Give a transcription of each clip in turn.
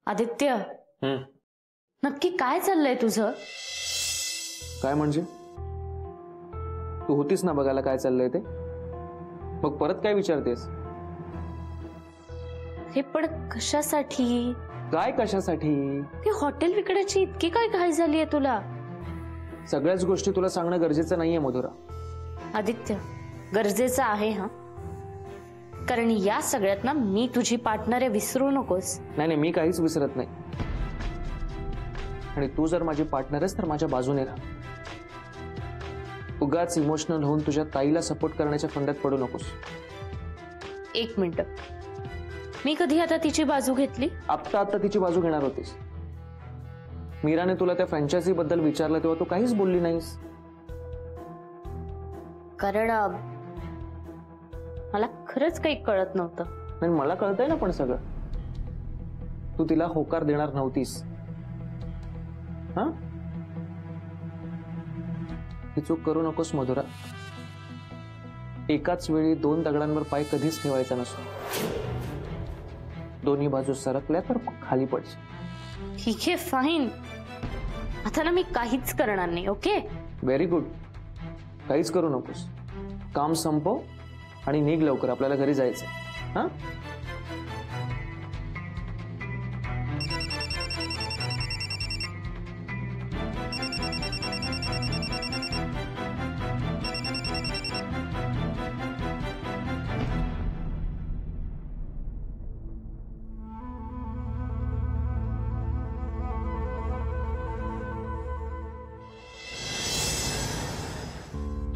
आदित्य, नक्की काय चाललंय तुझं? काय म्हणजे? तू होतीस ना बघायला काय चाललंय ते, मग परत काय विचारतेस? हे पण कशासाठी? काय कशासाठी? ते हॉटेल विकण्याची इतकी काय घाई झालीये तुला? सगळ्याच गोष्टी तुला सांगणं गरजेचं नाहीये मधुरा. आदित्य, गरजेचं आहे हा, कारण या सगळ्यात ना मी तुझी पार्टनर आहे, विसरू नकोस. नाही, मी काहीच विसरत नाही. आणि तू जर माझी पार्टनर आहेस तर माझ्या बाजूने राहा. उगाच इमोशनल होऊन तुझ्या ताईला सपोर्ट करण्याच्या फंद्यात पडू नकोस. एक मिनिट, मी कधी आता तिची बाजू घेतली? आता तिची बाजू घेणार होतीस. मीराने तुला त्या फ्रँचायझी बद्दल विचारलं तेव्हा तू काहीच बोलली नाहीस. कारण मला खरंच काही कळत नव्हतं. आणि मला कळतंय ना पण सगळं. तू तिला होकार देणार नव्हतीस. हा, ही चूक करू नकोस मधुरा. एकाच वेळी दोन दगडांवर पाय कधीच ठेवायचा नसतो. दोन्ही बाजू सरकल्या तर खाली पडशील. ठीक आहे, फाईन. आता ना मी काहीच करणार नाही. Okay, very good. काहीच करू नकोस. काम संपव आणि निघ लवकर, आपल्याला घरी जायचं. हा,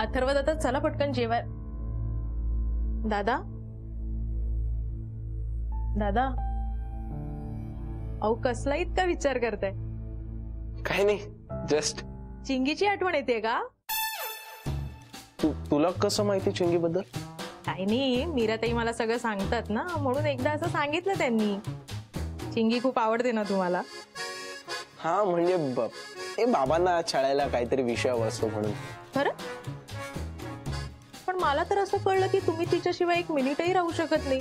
अथर्व दादा, चला पटकन जेवाय. दादा दादा, अहो कसला इतका विचार करताय? काही नाही, जस्ट चिंगीची आठवण येते का? तुला कसं माहिती चिंगी बद्दल? काही नाही, मीराताई मला सगळं सांगतात ना, म्हणून एकदा असं सांगितलं त्यांनी. चिंगी खूप आवडते ना तुम्हाला? हा, म्हणजे बाबांना छळायला काहीतरी विषय हवा असतो म्हणून. खरं? पण मला तर असं कळलं की तुम्ही तिच्याशिवाय एक मिनिटही राहू शकत नाही.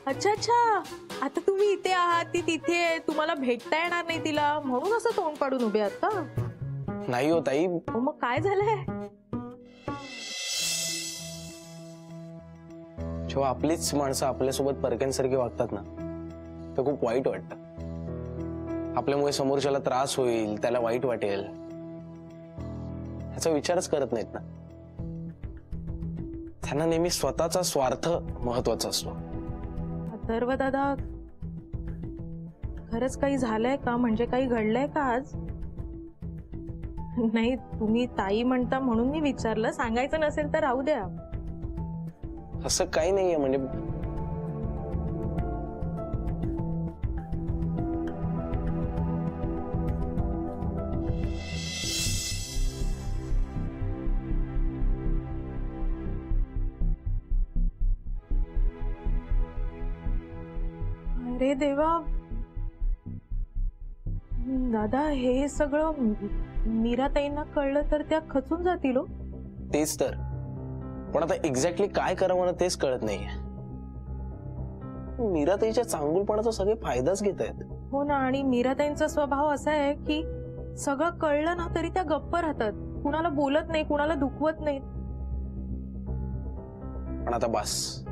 अच्छा अच्छा, आता तुम्ही इथे आहात, ती तिथे आहे, तुम्हाला भेटता येणार नाही तिला, म्हणून असं तोंड पाडून उभे आहात का? नाही हो ताई. मग काय झालंय? जेव्हा आपलीच माणसं आपल्यासोबत परक्यांसारखी वागतात ना, तर खूप वाईट वाटतं. आपल्यामुळे समोरच्याला त्रास होईल, त्याला वाईट वाटेल, ह्याचा विचारच करत नाहीत ना. त्यांना नेहमी स्वतःचा स्वार्थ महत्वाचा असतो. अथर्व दादा, खरंच काही झालंय का? म्हणजे काही घडलंय का आज? नाही, तुम्ही ताई म्हणता म्हणून मी विचारलं. सांगायचं नसेल तर राहू द्या. असं काही नाहीये. म्हणजे अरे देवा दादा, हे सगळं मीराताईंना कळलं तर त्या खचून जातील हो. तेच तर. पण आता एक्झॅक्टली काय करावं ना तेच कळत नाहीये. मीराताईच्या चांगुलपणाचा सगळे फायदाच घेत आहेत. हो ना, आणि मीराताईंचा स्वभाव असा आहे की सगळं कळलं ना तरी त्या गप्प राहतात, कुणाला बोलत नाही, कुणाला दुखवत नाहीत. पण आता बस,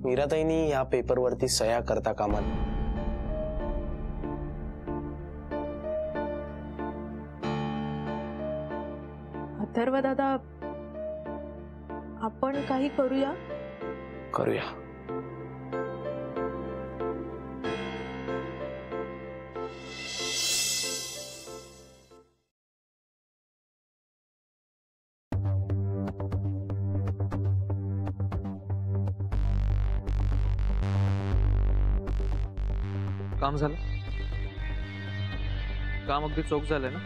मीराताईंनी या पेपरवरती सह्या करता कामा नये. अथर्व दादा, आपण काही करूया. काम झालं? काम अगदी चोख झालंय ना?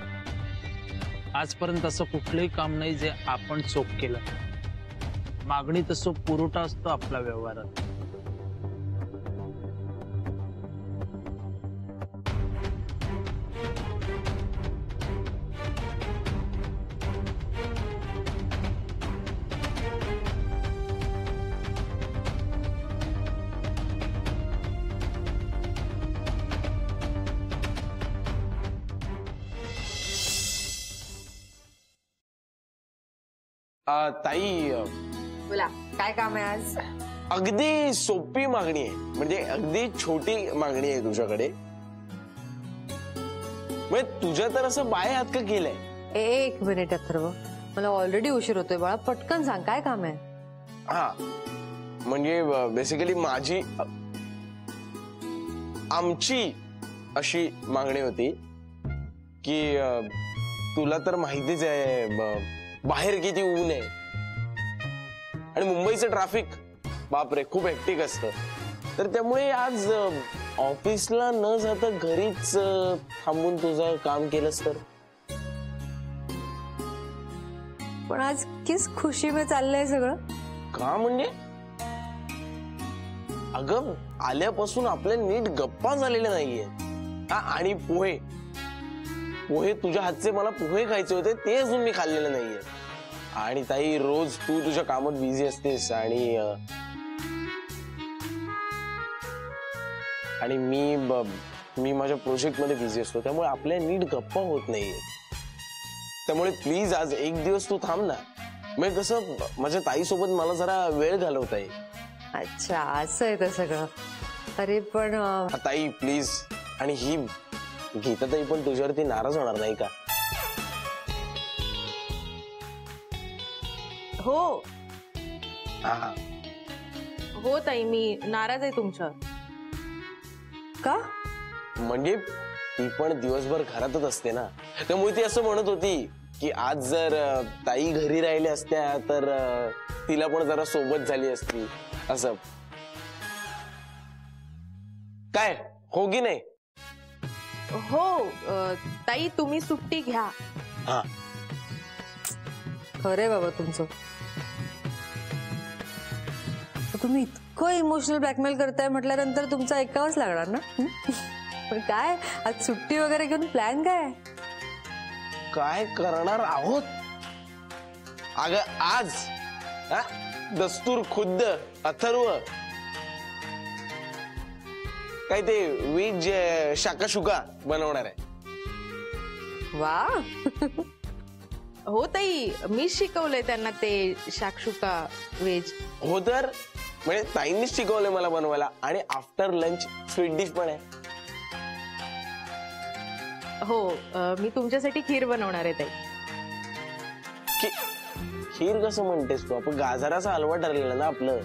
आजपर्यंत असं कुठलंही काम नाही जे आपण चोख केलं. मागणी तसं पुरवठा असतो आपल्या व्यवहारात. ताई बोला काय काम आहे आज? अगदी सोपी मागणी आहे, म्हणजे अगदी छोटी मागणी आहे तुझ्याकडे. म्हणजे तुझ्या तर असं बाय हात का केलंय? एक मिनिट अथर्व, मला ऑलरेडी उशीर होतोय बाळा, पटकन सांग काय काम आहे. हा म्हणजे बेसिकली आमची अशी मागणी होती की तुला तर माहितीच आहे बाहेर किती ऊन आहे आणि मुंबईचं ट्रॅफिक बापरे खूप हेक्टिक असतं. तर त्यामुळे आज ऑफिसला न जाता घरीच थांबून तुझं काम केलंस तर. पण आज किस खुशी में चाललंय सगळं? का म्हणजे अगं आल्यापासून आपल्या नीट गप्पा झालेल्या नाहीये. आणि पोहे पोहे तुझ्या हातचे मला पोहे खायचे होते, ते अजून मी खाल्लेले नाहीये. आणि ताई रोज तू तुझ्या कामात बिझी असतेस आणि मी माझ्या प्रोजेक्ट मध्ये बिझी असतो, त्यामुळे आपल्या नीट गप्पा होत नाहीये. त्यामुळे प्लीज आज एक दिवस तू थांब ना. म्हणजे कसं माझ्या ताईसोबत मला जरा वेळ घालवता येईल. अच्छा असं आहे ते सगळं. अरे पण ताई प्लीज. आणि ही गीता ताई पण तुझ्यावरती नाराज होणार नाही का? हो हा हो ताई, मी नाराज आहे तुमच्यावर. का? म्हणजे ती पण दिवसभर घरातच असते ना, त्यामुळे ती असं म्हणत होती की आज जर ताई घरी राहिल्या असत्या तर तिला पण जरा सोबत झाली असती असं. काय हो की नाही? हो ताई, तुम्ही सुट्टी घ्या. हा खरंय बाबा तुमचं. तुम्ही इतकं इमोशनल ब्लॅकमेल करताय म्हटल्यानंतर तुमचं ऐकावंच लागणार ना. पण काय आज सुट्टी वगैरे घेऊन प्लॅन काय? काय करणार आहोत अगं आज? दस्तूर खुद्द अथर्व काय ते वेज शाकाशुका बनवणार आहे. वा. हो ताई, मी शिकवलंय त्यांना ते शाक्षुका वेज. हो तर म्हणजे ताईंनीच शिकवलंय मला बनवायला. आणि आफ्टर लंच स्वीट डिश पण आहे. हो मी तुमच्यासाठी खीर बनवणार आहे ताई. खीर कसं म्हणतेस तू? आपण गाजराचा हलवा ठरलेला ना आपलं.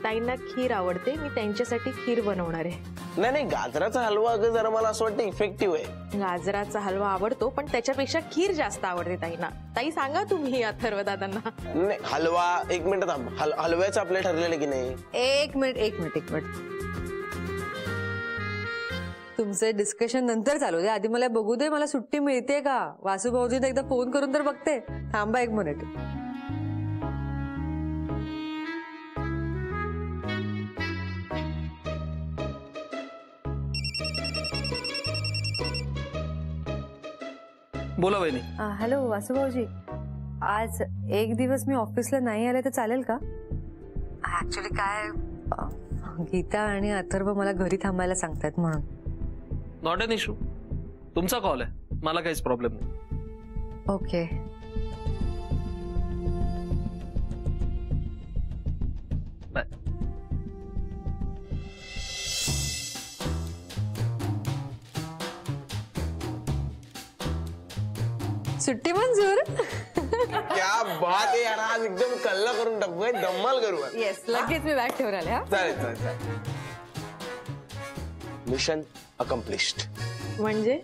ताईंना खीर आवडते, मी त्यांच्यासाठी खीर बनवणार आहे. नाही नाही, गाजराचा हलवा अगं जरा मला असं वाटतं इफेक्टिव्ह आहे. गाजराचा हलवा आवडतो, पण त्याच्यापेक्षा खीर जास्त आवडते ताईंना. ताई सांगा तुम्ही अथर्व दादांना. नाही हलवा, एक मिनिट थांब. हलव्याचं आपलं ठरलेलं की नाही? एक मिनिट तुमचे डिस्कशन नंतर चालू दे, आधी मला बघू दे मला सुट्टी मिळते का. वासू भाऊजींना एकदा फोन करून तर बघते. थांबा एक मिनिट. बोला वहिनी. हॅलो वासू भाऊजी, आज एक दिवस मी ऑफिसला नाही आले तर चालेल का? ऍक्च्युली काय गीता आणि अथर्व मला घरी थांबायला सांगतात म्हणून. Not an issue. तुमचा कॉल आहे, मला काहीच प्रॉब्लेम नाही. ओके. बाय. सुट्टी मंजूर. क्या बात आहे यार, आज एकदम कल्ला करून टाकू, धम्माल करू. येस, लगेच मी बॅग ठेवून आले. चालेल चालेल चालेल. Mission accomplished. म्हणजे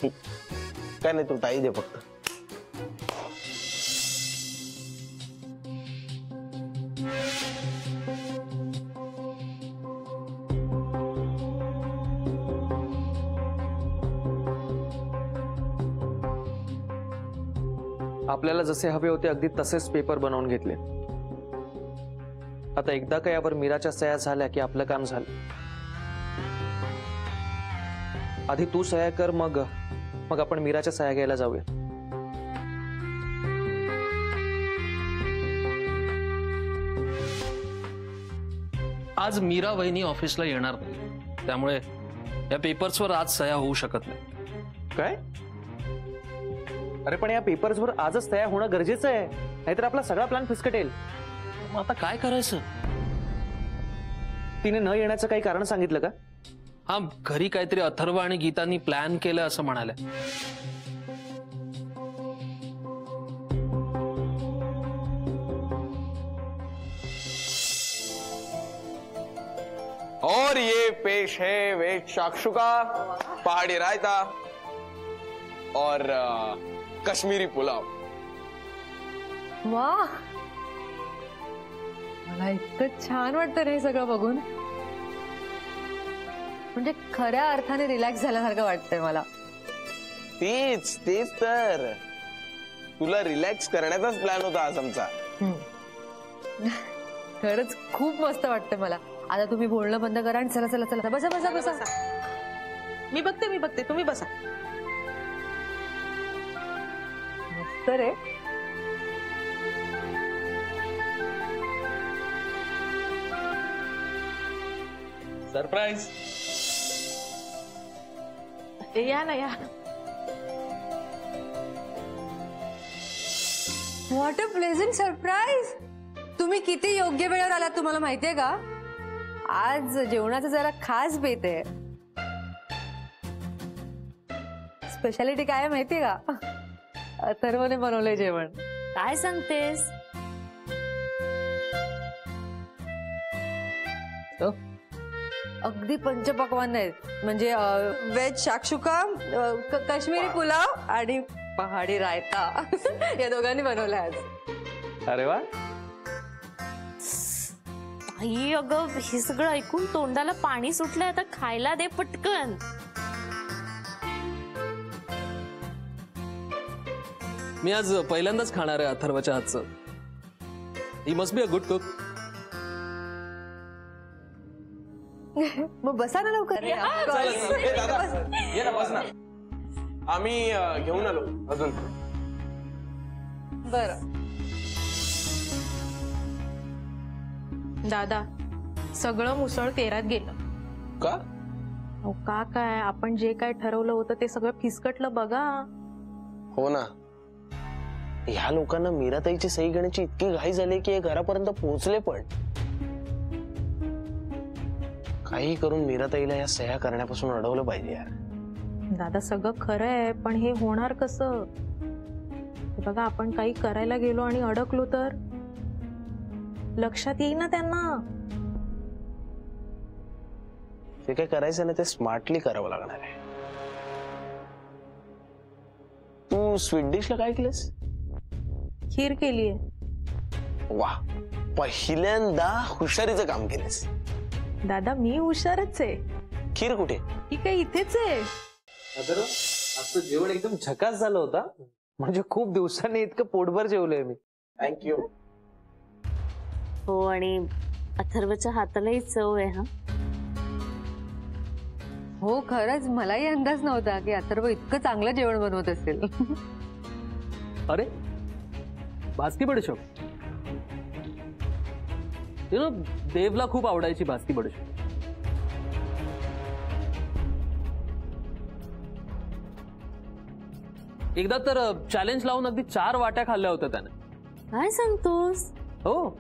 काय नाही, तू टाई दे फक्त. आपल्याला जसे हवे होते अगदी तसेच पेपर बनवून घेतले. आता एकदा का यावर मीराच्या सह्या झाल्या की आपलं काम झालं. आधी तू सह्या कर, मग आपण मीराच्या सह्या घ्यायला जाऊया. आज मीरा वहिनी ऑफिसला येणार नाही, त्यामुळे या पेपर्सवर आज सह्या होऊ शकत नाही. काय? अरे पण या पेपर्सवर आजच तयार होणं गरजेचं आहे, नाहीतर आपला सगळा प्लॅन फिसकटेल. मग आता काय करायचं? तिने न येण्याचं काही कारण सांगितलं का? हा, घरी काहीतरी अथर्व आणि गीतानी प्लॅन केलं असं म्हणाले. और ये पेश है वेज शाक्षुका, पहाड़ी रायता और कश्मीरी पुलाव. वा, मला इतकं छान वाटतं रे हे सगळं बघून. म्हणजे खऱ्या अर्थाने रिलॅक्स झाल्यासारखं वाटतंय मला. तेच तेच तर, तुला रिलॅक्स करण्याचाच प्लॅन होता आज आमचा. खरंच खूप मस्त वाटतंय मला. आता तुम्ही बोलणं बंद करा आणि चला चला चला, बसा बसा बसा. मी बघते तुम्ही बसा. मस्त रे. सरप्राईज. या ना या. What a pleasant surprise. तुम्ही किती योग्य वेळेवर आलात तुम्हाला माहितीये का? आज जेवणाचं जरा खास बेत आहे. स्पेशालिटी काय आहे माहितीये का? अथर्वने बनवलंय जेवण. काय सांगतेस? अगदी पंचपक्वान्न आहेत. म्हणजे व्हेज शाक्षुका, काश्मीरी पुलाव आणि पहाडी रायता या दोघांनी बनवलाय आज. अरे वा. आई अगं, हे सगळं ऐकून तोंडाला पाणी सुटलंय. आता खायला दे पटकन. मी आज पहिल्यांदाच खाणार आहे अथर्वच्या हातचं. He must be a good cook. मग बसा ना लवकर. ए, दादा, ये ना, बस ना. आम्ही घेऊन आलो अजून. बरं. दादा, सगळं मुसळ तेरात गेलं. का? अहो, का काय, आपण जे काय ठरवलं होतं ते सगळं फिसकटलं बघा. हो ना. ह्या लोकांना मीराताईची सही घेण्याची इतकी घाई झाली की हे घरापर्यंत पोहोचले पण. काही करून मीराताईला या सह्या करण्यापासून अडवलं पाहिजे यार. दादा, सगळं खरं आहे, पण हे होणार कसं? हे बघा, आपण काही करायला गेलो आणि अडकलो तर लक्षात येईल ना त्यांना. ते काय करायचं ना ते स्मार्टली करावं लागणार आहे. तू स्वीट डिशला काय केलंस? खीर केलीये. वा, पहिल्यांदा हुशारीचं काम केलंस. दादा, मी हुशारच आहे. खीर कुठे? ही काही इथेच आहे. अथर्व, आजचं जेवण एकदम झकास झालं होता. म्हणजे खूप दिवसांनी इतकं पोटभर जेवलोय मी. थँक्यू. हो, आणि अथर्वच्या हातालाही चव आहे. हा, हो, खरंच मलाही अंदाज नव्हता की अथर्व इतकं चांगलं जेवण बनवत असेल. अरे, बास्की बडीशोप. यु नो, देवला खूप आवडायची बास्की बडीशोप. एकदा तर चॅलेंज लावून अगदी 4 वाट्या खाल्ल्या होत्या त्याने. काय सांगतोस? हो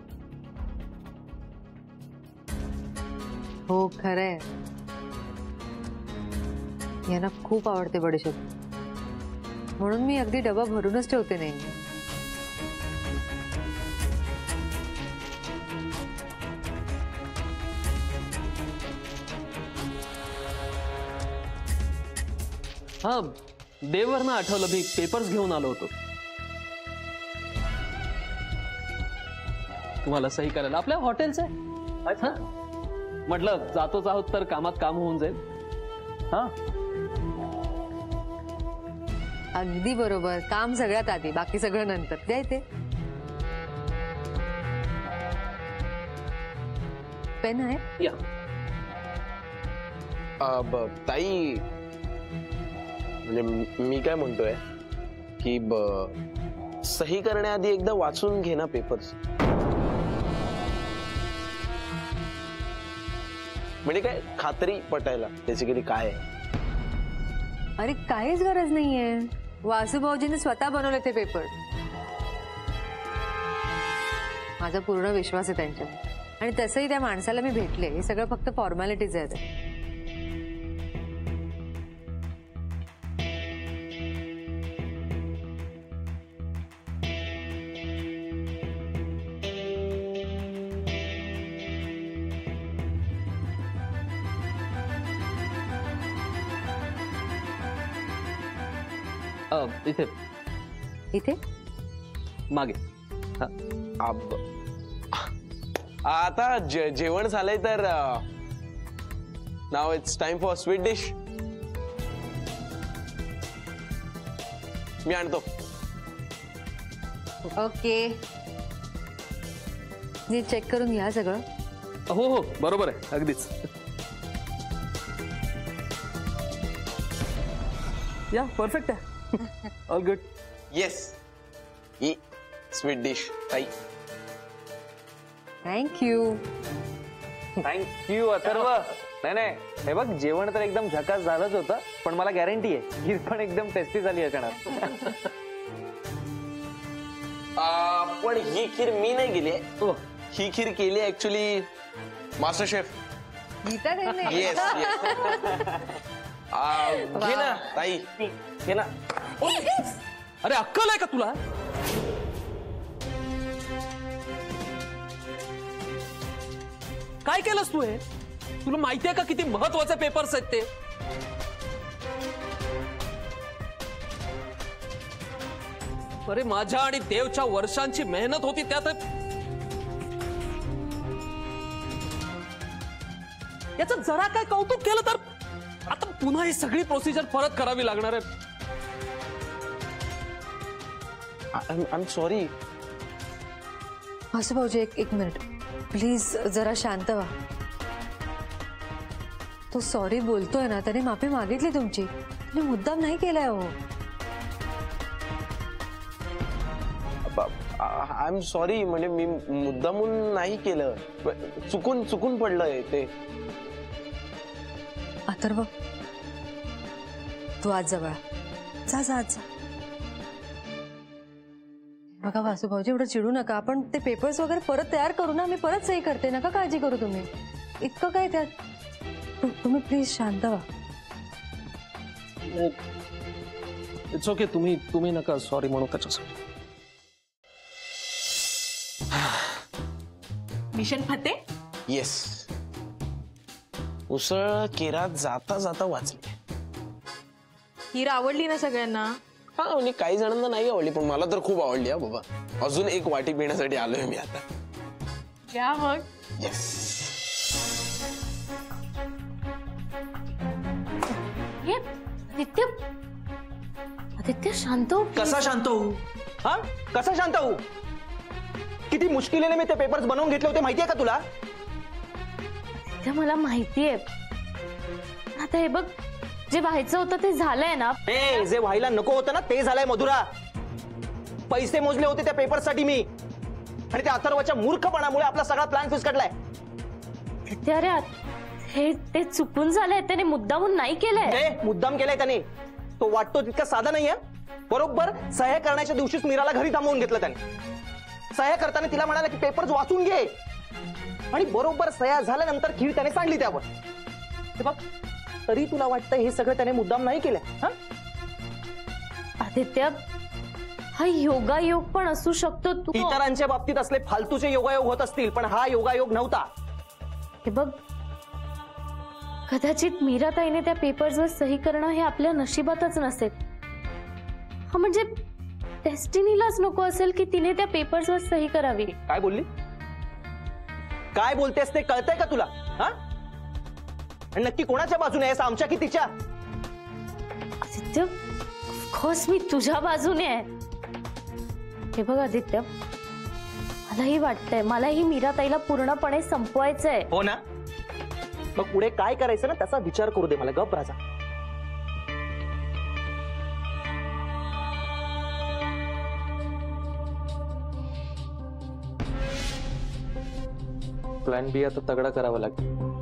हो, खरंय. यांना खूप आवडते बडीशेप, म्हणून मी अगदी डबा भरूनच ठेवते नेहमी. हा, देववरनं आठवलं, मी पेपर्स घेऊन आलो होतो तुम्हाला सही करायला. आपल्या हॉटेलचं आहे. म्हटलं जातोच आहोत तर कामात काम होऊन जाईल. हा, अगदी बरोबर. काम सगळ्यात आधी, बाकी सगळं नंतर. द्या इथे पेन आहे. या. ताई, म्हणजे मी काय म्हणतोय की सही करण्याआधी एकदा वाचून घे ना पेपर्स. म्हणजे काय खात्री पटायला त्याची कधी काय आहे. अरे, काहीच गरज नाहीये. वासुभाऊजींनी स्वतः बनवले ते पेपर. माझा पूर्ण विश्वास आहे त्यांच्यावर. आणि तसंही त्या माणसाला मी भेटले. हे सगळं फक्त फॉर्मॅलिटीज आहेत. इथे इथे मागे. आता जेवण झालंय तर नाव it's time for sweet dish. मी आणतो. ओके. नीट चेक करून घ्या सगळं. हो हो बरोबर आहे अगदीच. या परफेक्ट आहे. All good. येस ही स्वीट डिश ताई. थँक्यू. थँक्यू अथर्व. नाही नाही हे बघ जेवण तर एकदम झकास झालंच होतं पण मला गॅरंटी आहे खीर पण एकदम टेस्टी झाली असणार. पण ही खीर मी नाही केली आहे. ही खीर केली ऍक्च्युली मास्टर शेफ. गीता ताईने. येस घे ना ताई घे ना. अरे अक्कल आहे का तुला? काय केलंस तू हे? तुला माहितीये का किती महत्वाचे पेपर्स आहेत ते? अरे माझ्या आणि देवच्या वर्षांची मेहनत होती त्यात याचं जरा काय कौतुक केलं तर आता पुन्हा ही सगळी प्रोसिजर परत करावी लागणार आहे. I am sorry. वासुभाऊजी एक मिनिट प्लीज जरा शांत व्हा. तो सॉरी बोलतोय ना त्याने माफी मागितली तुमची. त्याने मुद्दाम नाही केलाय. हो आय एम सॉरी. म्हणजे मी मुद्दामून नाही केलं. चुकून पडलंय ते. अथर्व तू आज जवळ जा जा जा. बघा वासुभाऊजी एवढं चिडू नका. आपण ते पेपर्स वगैरे परत तयार करू ना. मी परत सही करते. नका काळजी करू तुम्ही. इतकं काय त्यात. तुम्ही प्लीज शांत व्हा. It's okay. तुम्ही नका सॉरी म्हणू त्याच्यासाठी. मिशन फते. येस. उसळ केरात जाता जाता वाचली. खीर आवडली ना सगळ्यांना? हा म्हणजे काही जणांना नाही आवडली पण मला तर खूप आवडली. हा बाबा अजून एक वाटी पिण्यासाठी आलोय मी आता. या मग. येस. हे आदित्य आदित्य शांत हो. कसा शांत होऊ? हा कसा शांत होऊ? किती मुश्किलीने मी ते पेपर्स बनवून घेतले होते माहितीये का तुला? ते मला माहितीये. आता हे बघ जे व्हायचं होतं ते झालंय ना. जे व्हायला नको होतं ना ते झालंय मधुरा. पैसे मोजले होते त्या पेपर्ससाठी मी आणि त्या अथर्वच्या मूर्खपणामुळे आपला सगळा प्लॅन फिसकटलाय. अरे हे ते चुकून झालंय. त्याने मुद्दामून नाही केलंय. मुद्दाम केलाय त्याने. तो वाटतो तितका साधा नाहीये. बरोबर सह्या करण्याच्या दिवशीच मीराला घरी थांबवून घेतलं त्याने. सह्या करताना तिला म्हणाला की पेपर्स वाचून घे आणि बरोबर सह्या झाल्यानंतर खीर त्याने सांडली त्यावर. बघ तरी तुला वाटतं हे सगळं त्याने मुद्दाम नाही केलंय? आदित्य हा योगायोग पण असू शकतो. तू इतरांच्या बाबतीत असले फालतूचे योगायोग होत असतील पण हा योगायोग नव्हता. हे बघ कदाचित मीराताईने त्या पेपर्सवर सही करणं हे आपल्या नशिबातच नसेल. हा म्हणजे डेस्टिनीलाच नको असेल की तिने त्या पेपर्सवर सही करावी. काय बोलली? काय बोलतेस ते कळतंय का तुला? आणि नक्की कोणाच्या बाजूने आहेस? आमच्या की तिच्या? आदित्य ऑफकोर्स मी तुझ्या बाजूने आहे. हे बघ आदित्य मलाही वाटतंय मलाही मीराताईला पूर्णपणे संपवायचंय. हो ना. मग पुढे काय करायचं ना त्याचा विचार करू दे मला. गप राजा. प्लॅन बी आता तगडा करावा लागेल.